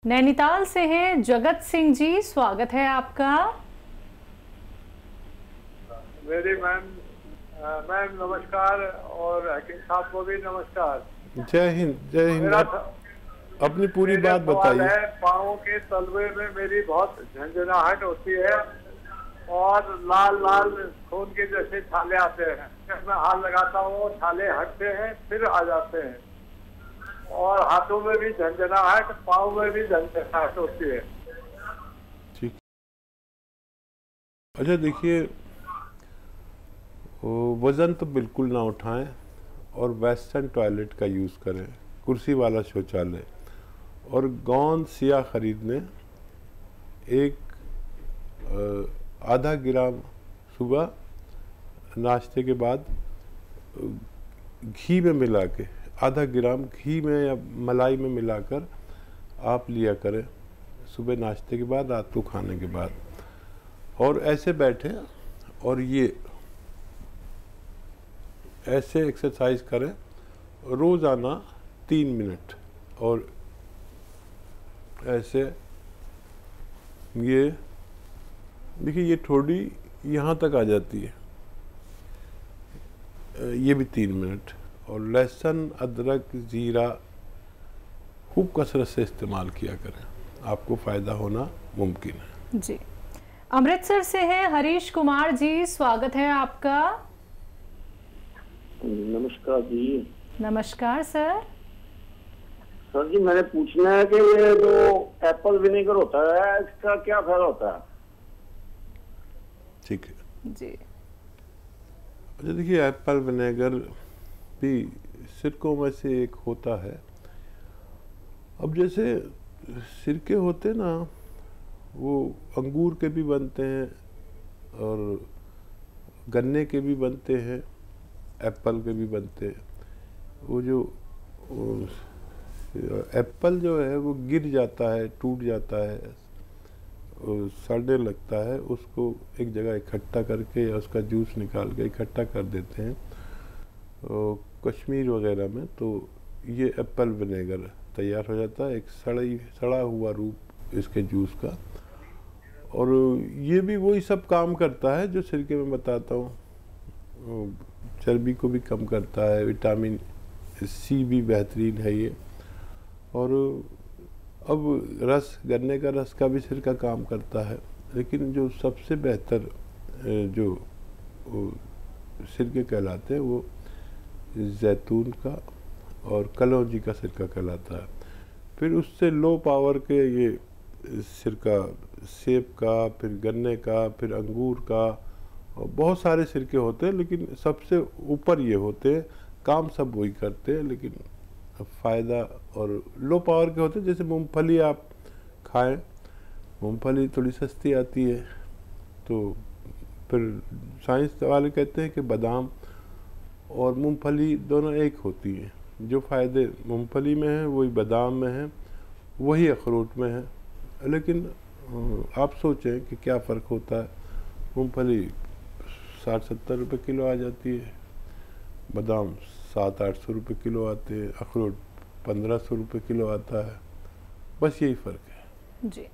नैनीताल से हैं जगत सिंह जी, स्वागत है आपका। मेरी मैम नमस्कार और हकीम साहब को भी नमस्कार। जय हिंद जय हिंद। अपनी पूरी बात बताइए। पाँव के तलवे में मेरी बहुत झंझनाहट होती है और लाल लाल खून के जैसे छाले आते हैं। जब मैं हाथ लगाता हूँ छाले हटते हैं फिर आ जाते हैं और हाथों में भी झंझनाहट, पाँव में भी झंझनाहट होती है। ठीक। अच्छा देखिए, वज़न तो बिल्कुल ना उठाएं और वेस्टर्न टॉयलेट का यूज़ करें, कुर्सी वाला शौचालय, और गोंद सिया खरीदने एक आधा ग्राम सुबह नाश्ते के बाद घी में मिला के, आधा ग्राम घी में या मलाई में मिलाकर आप लिया करें सुबह नाश्ते के बाद, रात को खाने के बाद। और ऐसे बैठे और ये ऐसे एक्सरसाइज करें रोज़ाना 3 मिनट, और ऐसे ये देखिए ये थोड़ी यहाँ तक आ जाती है, ये भी 3 मिनट। और लहसुन अदरक जीरा खूब कसरत से इस्तेमाल किया करें, आपको फ़ायदा होना मुमकिन है। जी। अमृतसर से हैं हरीश कुमार जी, स्वागत है आपका। नमस्कार जी। नमस्कार सर। सर जी मैंने पूछना है कि ये जो एप्पल विनेगर होता है इसका क्या फायदा होता है? ठीक है जी। अच्छा देखिए, एप्पल विनेगर भी सिरकों में से एक होता है। अब जैसे सिरके होते ना, वो अंगूर के भी बनते हैं और गन्ने के भी बनते हैं, एप्पल के भी बनते हैं। वो जो एप्पल जो है वो गिर जाता है, टूट जाता है, सड़ने लगता है, उसको एक जगह इकट्ठा करके या उसका जूस निकाल के इकट्ठा कर देते हैं कश्मीर वगैरह में, तो ये एप्पल विनेगर तैयार हो जाता है, एक सड़ा हुआ रूप इसके जूस का। और ये भी वही सब काम करता है जो सिरके में बताता हूँ, चर्बी को भी कम करता है, विटामिन सी भी बेहतरीन है ये। और अब रस, गन्ने का रस का भी सिरका काम करता है, लेकिन जो सबसे बेहतर जो सिरके कहलाते हैं वो जैतून का और कलौंजी का सिरका कहलाता है। फिर उससे लो पावर के ये सिरका सेब का, फिर गन्ने का, फिर अंगूर का, और बहुत सारे सिरके होते हैं, लेकिन सबसे ऊपर ये होते हैं। काम सब वही करते हैं, लेकिन फ़ायदा और लो पावर के होते हैं। जैसे मूंगफली आप खाएं, मूंगफली थोड़ी सस्ती आती है, तो फिर साइंस वाले कहते हैं कि बादाम और मूंगफली दोनों एक होती हैं। जो फ़ायदे मूंगफली में हैं वही बादाम में हैं, वही अखरोट में है। लेकिन आप सोचें कि क्या फ़र्क होता है। मूंगफली 60-70 रुपये किलो आ जाती है, बादाम 700-800 रुपये किलो आते हैं, अखरोट 1500 रुपये किलो आता है, बस यही फ़र्क है। जी।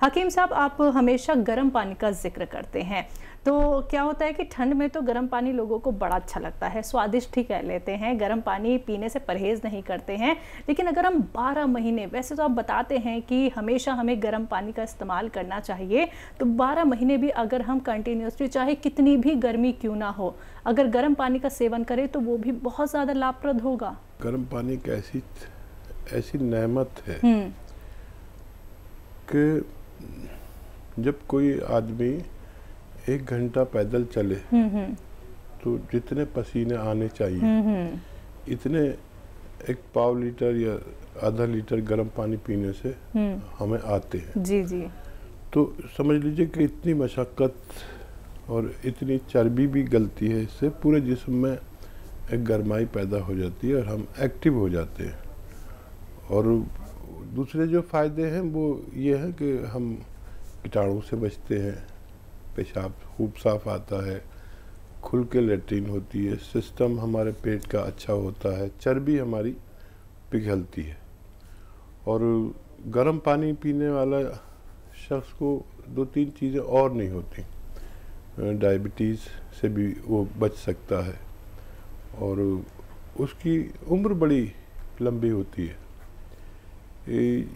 हकीम साहब, आप हमेशा गर्म पानी का जिक्र करते हैं, तो क्या होता है कि ठंड में तो गर्म पानी लोगों को बड़ा अच्छा लगता है, स्वादिष्ट ही कह लेते हैं, गर्म पानी पीने से परहेज़ नहीं करते हैं। लेकिन अगर हम 12 महीने, वैसे तो आप बताते हैं कि हमेशा हमें गर्म पानी का इस्तेमाल करना चाहिए, तो 12 महीने भी अगर हम कंटिन्यूसली, चाहे कितनी भी गर्मी क्यों ना हो, अगर गर्म पानी का सेवन करें तो वो भी बहुत ज़्यादा लाभप्रद होगा। गर्म पानी एक ऐसी नेमत है कि जब कोई आदमी 1 घंटा पैदल चले तो जितने पसीने आने चाहिए इतने 1 लीटर या आधा लीटर गर्म पानी पीने से हमें आते हैं। जी जी। तो समझ लीजिए कि इतनी मशक्क़त और इतनी चर्बी भी गलती है, इससे पूरे जिस्म में एक गर्माई पैदा हो जाती है और हम एक्टिव हो जाते हैं। और दूसरे जो फ़ायदे हैं वो ये है कि हम कीटाणु से बचते हैं, पेशाब खूब साफ आता है, खुल के लेट्रिन होती है, सिस्टम हमारे पेट का अच्छा होता है, चर्बी हमारी पिघलती है। और गर्म पानी पीने वाला शख्स को 2-3 चीज़ें और नहीं होती। डायबिटीज़ से भी वो बच सकता है और उसकी उम्र बड़ी लंबी होती है।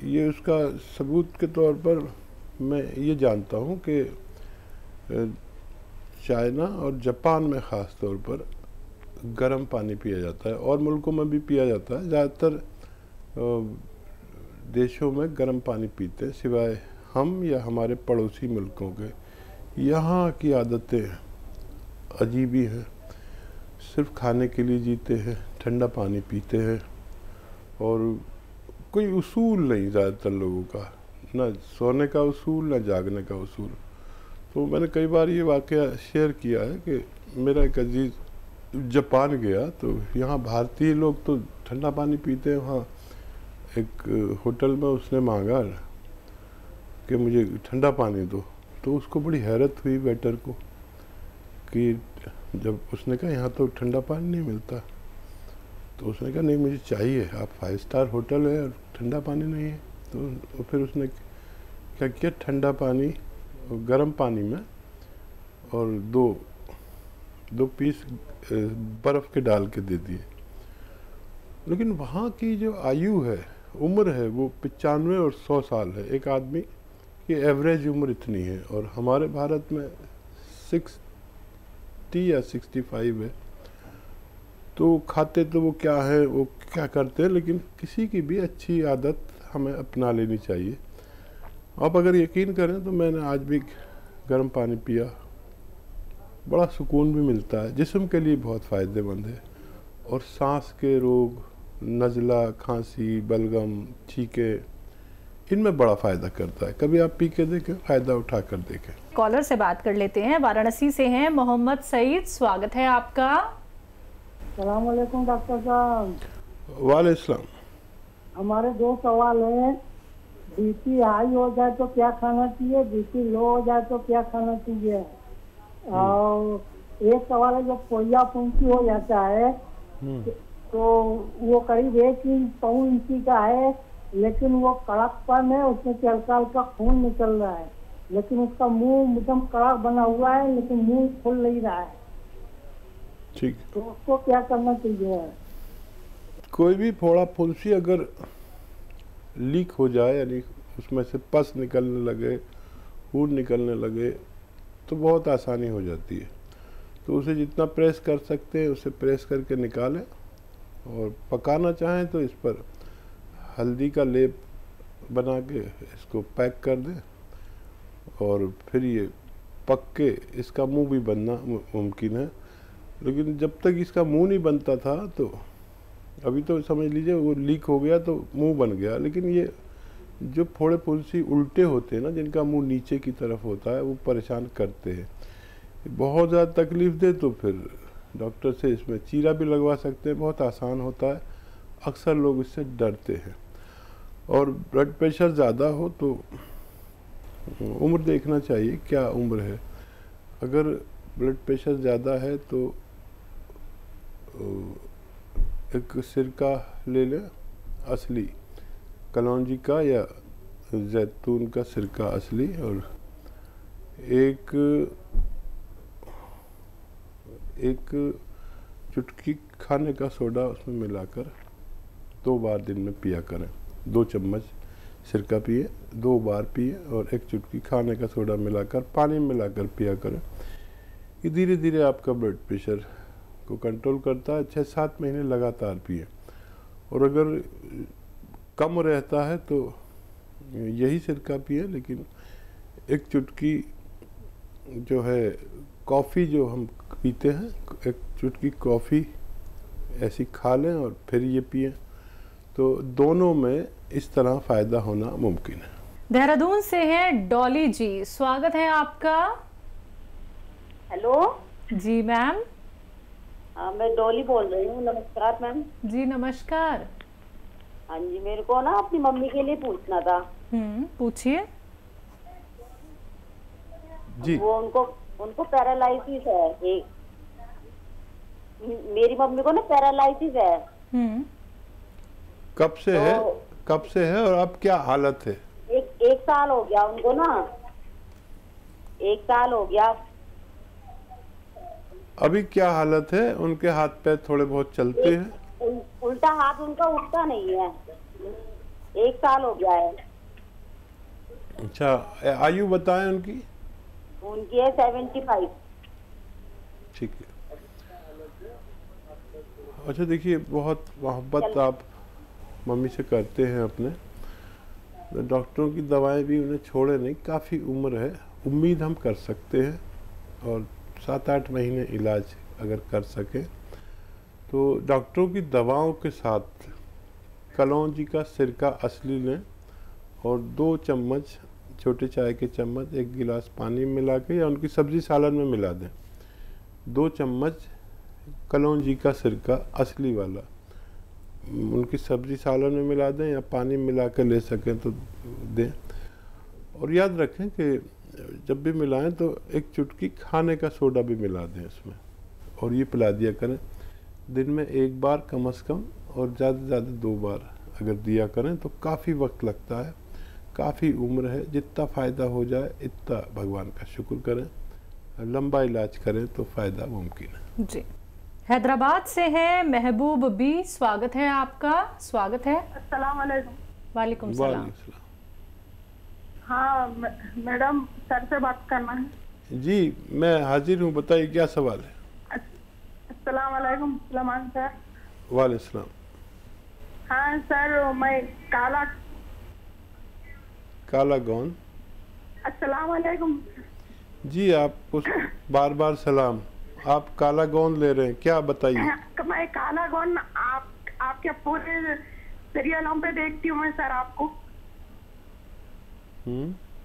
ये उसका सबूत के तौर पर मैं ये जानता हूँ कि चाइना और जापान में ख़ास तौर पर गर्म पानी पिया जाता है और मुल्कों में भी पिया जाता है। ज़्यादातर देशों में गर्म पानी पीते हैं सिवाय हम या हमारे पड़ोसी मुल्कों के। यहाँ की आदतें अजीब ही हैं, सिर्फ खाने के लिए जीते हैं, ठंडा पानी पीते हैं और कोई उसूल नहीं ज़्यादातर लोगों का, ना सोने का उसूल ना जागने का उसूल। तो मैंने कई बार ये वाक़या शेयर किया है कि मेरा एक अजीज़ जापान गया तो यहाँ भारतीय लोग तो ठंडा पानी पीते हैं। वहाँ एक होटल में उसने मांगा कि मुझे ठंडा पानी दो, तो उसको बड़ी हैरत हुई वेटर को कि जब उसने कहा यहाँ तो ठंडा पानी नहीं मिलता, तो उसने कहा नहीं मुझे चाहिए, आप 5 स्टार होटल है और ठंडा पानी नहीं है। तो फिर उसने क्या किया, ठंडा पानी गर्म पानी में और दो पीस बर्फ़ के डाल के दे दिए। लेकिन वहाँ की जो आयु है, उम्र है, वो 95 और 100 साल है। एक आदमी की एवरेज उम्र इतनी है और हमारे भारत में 60 या 65 है। तो खाते तो वो क्या है, वो क्या करते हैं, लेकिन किसी की भी अच्छी आदत हमें अपना लेनी चाहिए। आप अगर यकीन करें तो मैंने आज भी गर्म पानी पिया, बड़ा सुकून भी मिलता है, जिस्म के लिए बहुत फ़ायदेमंद है और सांस के रोग, नज़ला, खांसी, बलगम, छींके, इनमें बड़ा फ़ायदा करता है। कभी आप पी के देखें, फ़ायदा उठा कर देखें। कॉलर से बात कर लेते हैं, वाराणसी से हैं मोहम्मद सईद, स्वागत है आपका। सलाम वालेकुम डॉक्टर साहब। वालेकुम। हमारे 2 सवाल हैं। बीपी हाई हो जाए तो क्या खाना चाहिए, बीपी लो हो जाए तो क्या खाना चाहिए? और एक सवाल है, जो पोलिया पुंसी हो जाता है तो वो करीब 1 इंच पौन इंची का है, लेकिन वो कड़कपन है, उसमें से हल्का हल्का खून निकल रहा है, लेकिन उसका मुंह एकदम कड़क बना हुआ है, लेकिन मुंह खुल नहीं रहा है। ठीक, तो उसको क्या करना चाहिए? कोई भी फोड़ा फुंसी अगर लीक हो जाए, यानी उसमें से पस निकलने लगे, खून निकलने लगे, तो बहुत आसानी हो जाती है। तो उसे जितना प्रेस कर सकते हैं उसे प्रेस करके निकालें और पकाना चाहें तो इस पर हल्दी का लेप बना के इसको पैक कर दें और फिर ये पक के इसका मुंह भी बनना मुमकिन है। लेकिन जब तक इसका मुंह नहीं बनता था, तो अभी तो समझ लीजिए वो लीक हो गया तो मुंह बन गया, लेकिन ये जो फोड़े फुंसी उल्टे होते हैं ना, जिनका मुंह नीचे की तरफ होता है, वो परेशान करते हैं। बहुत ज़्यादा तकलीफ़ दे तो फिर डॉक्टर से इसमें चीरा भी लगवा सकते हैं, बहुत आसान होता है। अक्सर लोग इससे डरते हैं। और ब्लड प्रेशर ज़्यादा हो तो उम्र देखना चाहिए, क्या उम्र है। अगर ब्लड प्रेशर ज़्यादा है तो एक सिरका ले लें, असली कलौंजी का या जैतून का सिरका असली, और एक चुटकी खाने का सोडा उसमें मिलाकर 2 बार दिन में पिया करें। 2 चम्मच सिरका पिए, 2 बार पिए और 1 चुटकी खाने का सोडा मिलाकर पानी में मिलाकर पिया करें। ये धीरे धीरे आपका ब्लड प्रेशर को कंट्रोल करता है। 6-7 महीने लगातार पिए। और अगर कम रहता है तो यही सिरका पिए, लेकिन 1 चुटकी जो है कॉफ़ी जो हम पीते हैं, 1 चुटकी कॉफ़ी ऐसी खा लें और फिर ये पिए, तो दोनों में इस तरह फ़ायदा होना मुमकिन है। देहरादून से हैं डॉली जी, स्वागत है आपका। हेलो जी मैम। हाँ, मैं डॉली बोल रही हूँ। नमस्कार मैम। जी नमस्कार। हाँ जी, मेरे को ना अपनी मम्मी के लिए पूछना था। पूछिए जी। वो उनको पैरालाइसिस है। एक मेरी मम्मी को ना पैरालाइसिस है। कब से है? कब से है और अब क्या हालत है? एक साल हो गया उनको ना, 1 साल हो गया। अभी क्या हालत है? उनके हाथ पैर थोड़े बहुत चलते हैं? उल्टा हाथ उनका उठता नहीं है, 1 साल हो गया है। अच्छा, आयु बताएं उनकी? उनकी है 75। ठीक है। अच्छा देखिए, बहुत मोहब्बत आप मम्मी से करते हैं अपने, तो डॉक्टरों की दवाएं भी उन्हें छोड़े नहीं, काफ़ी उम्र है, उम्मीद हम कर सकते हैं। और 7-8 महीने इलाज अगर कर सकें तो डॉक्टरों की दवाओं के साथ कलौंजी का सिरका असली लें और 2 चम्मच छोटे चाय के चम्मच 1 गिलास पानी मिला के या उनकी सब्जी सालन में मिला दें। 2 चम्मच कलौंजी का सिरका असली वाला उनकी सब्जी सालन में मिला दें या पानी मिला के ले सकें तो दें। और याद रखें कि जब भी मिलाएं तो 1 चुटकी खाने का सोडा भी मिला दें इसमें और ये पिला दिया करें। दिन में 1 बार कम से कम और ज़्यादा से ज़्यादा 2 बार अगर दिया करें तो काफ़ी वक्त लगता है, काफ़ी उम्र है, जितना फ़ायदा हो जाए इतना भगवान का शुक्र करें, लंबा इलाज करें तो फ़ायदा मुमकिन है। जी, हैदराबाद से है महबूब बी, स्वागत है आपका। स्वागत है। अस्सलाम वालेकुम। वालेकुम सलाम। वालेकुम सलाम। हाँ मैडम, सर से बात करना है। जी मैं हाजिर हूँ, बताइए क्या सवाल है? अस्सलाम वालेकुम सलमान सर। वालेकुम सलाम। हाँ सर, मैं काला गौन। अस्सलाम वालेकुम। जी आपको बार बार सलाम। आप काला गोंद ले रहे हैं क्या, बताइए? मैं काला गोंद आपके पूरे सीरियलों पे देखती हूँ मैं सर,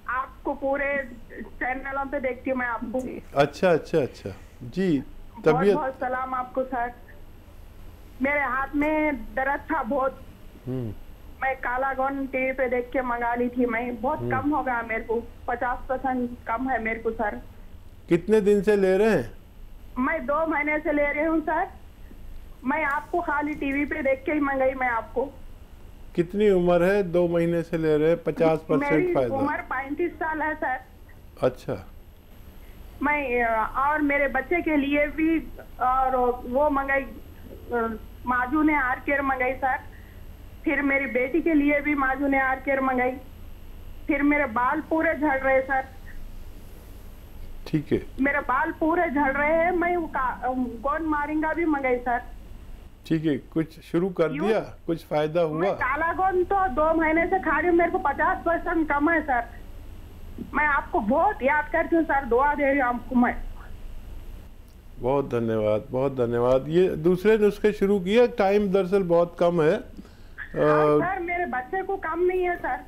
आपको पूरे चैनलों पे देखती हूँ मैं आपको। अच्छा अच्छा अच्छा जी, तबीयत बहुत सलाम आपको सर। मेरे हाथ में दर्द था बहुत, मैं काला गोंद टीवी पे देख के मंगा ली थी मैं, बहुत कम हो गया मेरे को, 50% कम है मेरे को सर। कितने दिन से ले रहे हैं? मैं 2 महीने से ले रही हूँ सर। मैं आपको खाली टीवी पे देख के ही मंगाई मैं आपको। कितनी उम्र है? 2 महीने से ले रहे हैं, 50% फायदा। उम्र 35 साल है सर। अच्छा। मैं और मेरे बच्चे के लिए भी और वो मंगाई, माजून आर केयर मंगाई सर। फिर मेरी बेटी के लिए भी माजून आर केयर मंगाई। फिर मेरे बाल पूरे झड़ रहे सर। ठीक है, मेरे बाल पूरे झड़ रहे हैं, मैं गोंद मारिंगा भी मंगाई सर। ठीक है, कुछ शुरू कर दिया, कुछ फायदा हुआ? काला गोंद तो 2 महीने से खा रही हूँ, मेरे को 50% कम है सर। मैं आपको बहुत याद करती हूँ सर, दुआ दे रही हूँ आपको मैं। बहुत धन्यवाद, बहुत धन्यवाद। ये दूसरे नुस्खे शुरू किए, टाइम दरअसल बहुत कम है। सर मेरे बच्चे को कम नहीं है सर।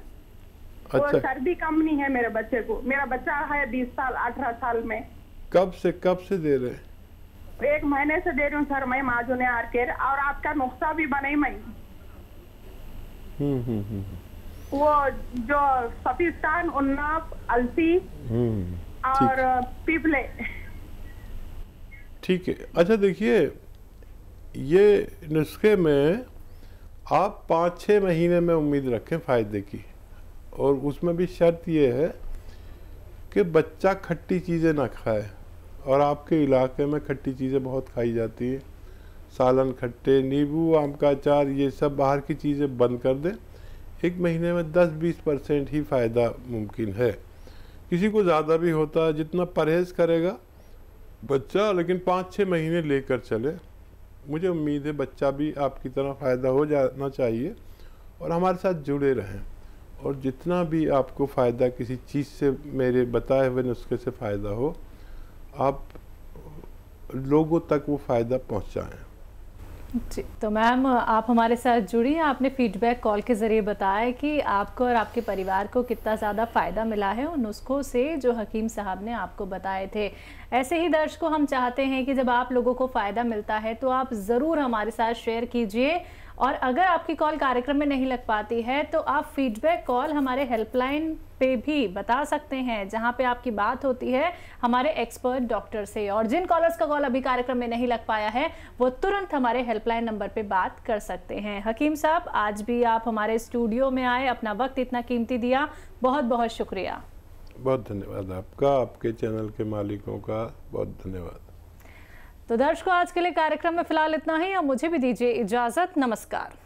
अच्छा। वो सर्दी कम नहीं है मेरे बच्चे को। मेरा बच्चा है 20 साल 18 साल में। कब से दे रहे हैं? 1 महीने से दे रही हूँ सर मैं माजून आर केयर, और आपका नुस्खा भी बनाई मैं। वो जो सफीस्तान, उन्नाप, अलसी और पीपले। ठीक है। अच्छा देखिए, ये नुस्खे में आप 5-6 महीने में उम्मीद रखें फ़ायदे की, और उसमें भी शर्त ये है कि बच्चा खट्टी चीज़ें ना खाए। और आपके इलाके में खट्टी चीज़ें बहुत खाई जाती हैं, सालन खट्टे, नींबू, आम का अचार, ये सब बाहर की चीज़ें बंद कर दें। 1 महीने में 10-20% ही फ़ायदा मुमकिन है। किसी को ज़्यादा भी होता है, जितना परहेज़ करेगा बच्चा, लेकिन 5-6 महीने लेकर चले। मुझे उम्मीद है बच्चा भी आपकी तरह फ़ायदा हो जाना चाहिए और हमारे साथ जुड़े रहें। और जितना भी आपको फ़ायदा किसी चीज़ से, मेरे बताए हुए नुस्खे से फ़ायदा हो, आप लोगों तक वो फ़ायदा पहुंचाएं। जी, तो मैम आप हमारे साथ जुड़ी, आपने फीडबैक कॉल के ज़रिए बताया कि आपको और आपके परिवार को कितना ज़्यादा फ़ायदा मिला है उन नुस्खों से जो हकीम साहब ने आपको बताए थे। ऐसे ही दर्शकों, हम चाहते हैं कि जब आप लोगों को फ़ायदा मिलता है तो आप ज़रूर हमारे साथ शेयर कीजिए और अगर आपकी कॉल कार्यक्रम में नहीं लग पाती है तो आप फीडबैक कॉल हमारे हेल्पलाइन पे भी बता सकते हैं, जहां पे आपकी बात होती है हमारे एक्सपर्ट डॉक्टर से। और जिन कॉलर्स का कॉल अभी कार्यक्रम में नहीं लग पाया है वो तुरंत हमारे हेल्पलाइन नंबर पे बात कर सकते हैं। हकीम साहब, आज भी आप हमारे स्टूडियो में आए, अपना वक्त इतना कीमती दिया, बहुत बहुत शुक्रिया। बहुत धन्यवाद आपका, आपके चैनल के मालिकों का बहुत धन्यवाद। तो दर्शकों, आज के लिए कार्यक्रम में फिलहाल इतना ही। अब मुझे भी दीजिए इजाजत। नमस्कार।